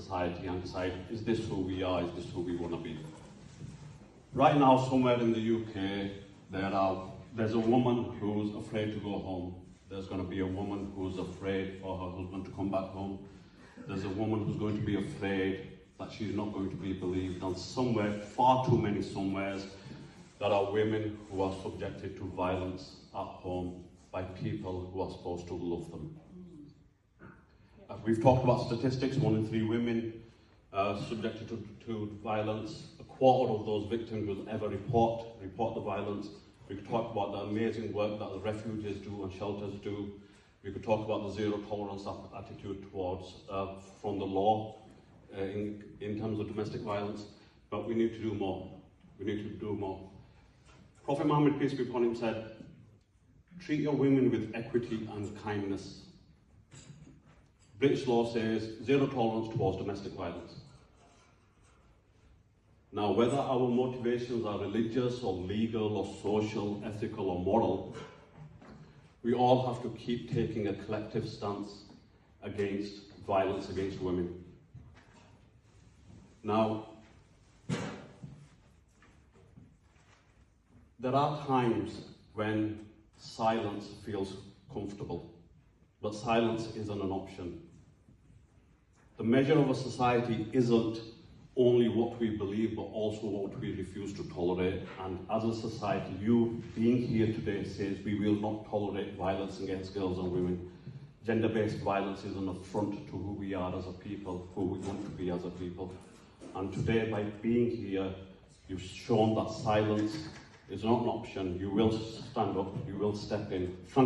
society and decide, is this who we are, is this who we want to be? Right now, somewhere in the UK, there's a woman who's afraid to go home. There's going to be a woman who's afraid for her husband to come back home. There's a woman who's going to be afraid that she's not going to be believed. And somewhere, far too many somewheres, there are women who are subjected to violence at home by people who are supposed to love them. We've talked about statistics. 1 in 3 women subjected to violence. A quarter of those victims will ever report the violence. We could talk about the amazing work that the refugees do and shelters do. We could talk about the zero tolerance attitude towards from the law in terms of domestic violence. But we need to do more. We need to do more. Prophet Muhammad, peace be upon him, said, treat your women with equity and kindness. British law says zero tolerance towards domestic violence. Now, whether our motivations are religious or legal or social, ethical or moral, we all have to keep taking a collective stance against violence against women. Now, there are times when silence feels comfortable, but silence isn't an option. The measure of a society isn't only what we believe, but also what we refuse to tolerate. And as a society, you being here today says we will not tolerate violence against girls and women. Gender-based violence is an affront to who we are as a people, who we want to be as a people. And today, by being here, you've shown that silence is not an option. You will stand up, you will step in. Thank you.